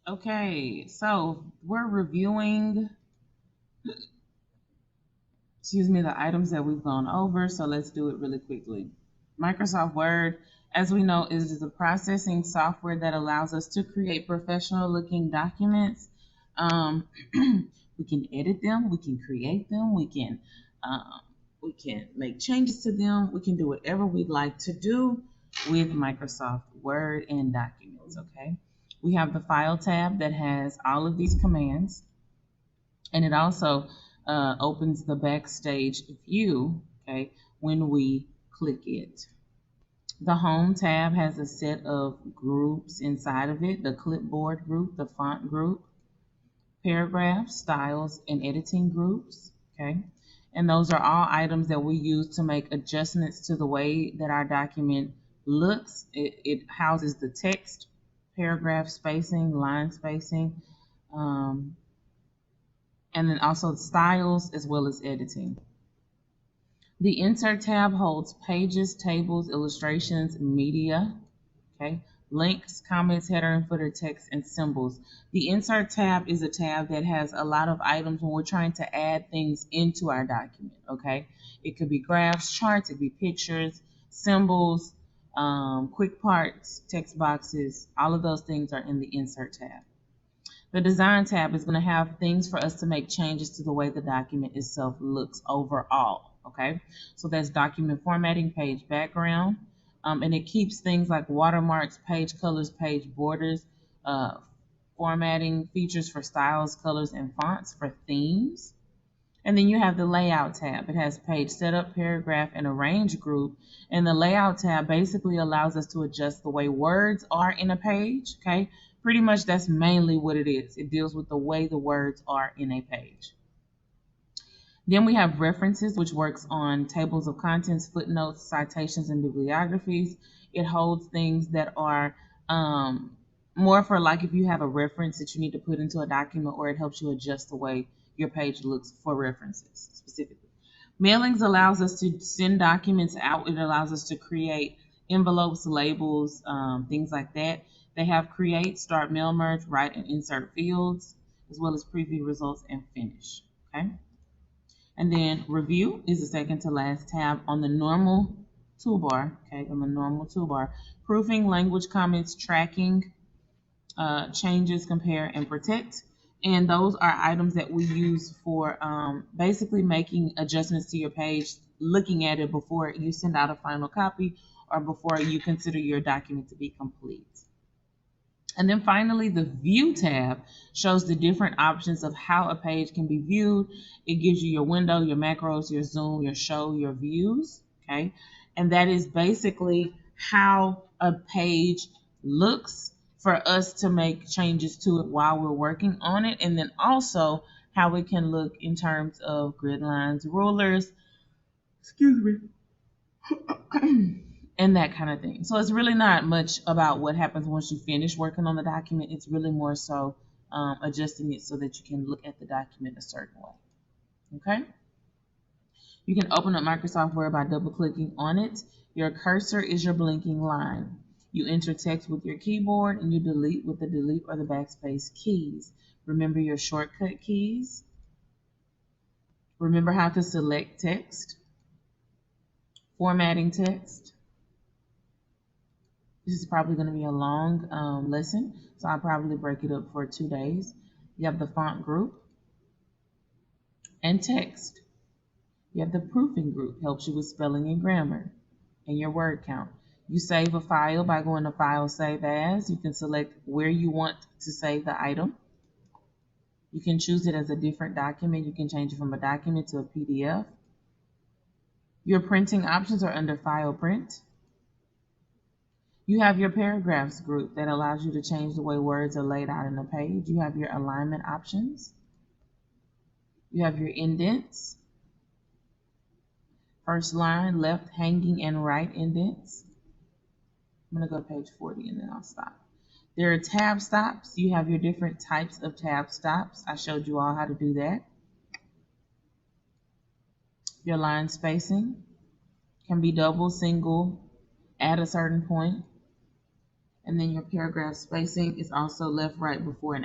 Okay, so we're reviewing, the items that we've gone over. So let's do it really quickly. Microsoft Word, as we know, is the processing software that allows us to create professional looking documents. Um, we can edit them, we can create them, um, we can make changes to them, we can do whatever we'd like to do with Microsoft Word and documents. Okay, we have the File tab that has all of these commands, and it also opens the backstage view, okay, when we click it. The Home tab has a set of groups inside of it: the clipboard group, the font group, paragraphs, styles, and editing groups, okay? And those are all items that we use to make adjustments to the way that our document looks. It houses the text, paragraph spacing, line spacing, um, and then also styles as well as editing. The Insert tab holds pages, tables, illustrations, media, okay, links, comments, header and footer text, and symbols. The Insert tab is a tab that has a lot of items when we're trying to add things into our document, okay? It could be graphs, charts, it could be pictures, symbols, quick parts, text boxes, all of those things are in the Insert tab. The Design tab is going to have things for us to make changes to the way the document itself looks overall. Okay, so that's document formatting, page background, and it keeps things like watermarks, page colors, page borders, uh, formatting, features for styles, colors, and fonts, for themes. And then you have the Layout tab. It has page setup, paragraph, and arrange group. And the Layout tab basically allows us to adjust the way words are in a page. Okay, pretty much that's mainly what it is. It deals with the way the words are in a page. Then we have References, which works on tables of contents, footnotes, citations, and bibliographies. It holds things that are more for, like, if you have a reference that you need to put into a document, or it helps you adjust the way your page looks for references specifically. Mailings allows us to send documents out. It allows us to create envelopes, labels, things like that. They have create, start mail merge, write, and insert fields, as well as preview results and finish. Okay. And then review is the second to last tab on the normal toolbar. Okay, on the normal toolbar. Proofing, language comments, tracking, changes, compare, and protect. And those are items that we use for basically making adjustments to your page, looking at it before you send out a final copy or before you consider your document to be complete. And then finally, the View tab shows the different options of how a page can be viewed. It gives you your window, your macros, your zoom, your show, your views, okay? And that is basically how a page looks for us to make changes to it while we're working on it. And then also how it can look in terms of grid lines, rulers, excuse me, and that kind of thing. So it's really not much about what happens once you finish working on the document. It's really more so adjusting it so that you can look at the document a certain way. Okay? You can open up Microsoft Word by double clicking on it. Your cursor is your blinking line. You enter text with your keyboard, and you delete with the delete or the backspace keys. Remember your shortcut keys. Remember how to select text, formatting text. This is probably going to be a long lesson, so I'll probably break it up for 2 days. You have the font group and text. You have the proofing group, helps you with spelling and grammar, and your word count. You save a file by going to File, Save As. You can select where you want to save the item. You can choose it as a different document. You can change it from a document to a PDF. Your printing options are under File, Print. You have your paragraphs group that allows you to change the way words are laid out in a page. You have your alignment options. You have your indents. First line, left, hanging, and right indents. I'm going to go to page 40 and then I'll stop. There are tab stops. You have your different types of tab stops. I showed you all how to do that. Your line spacing can be double, single, at a certain point. And then your paragraph spacing is also left, right, before, and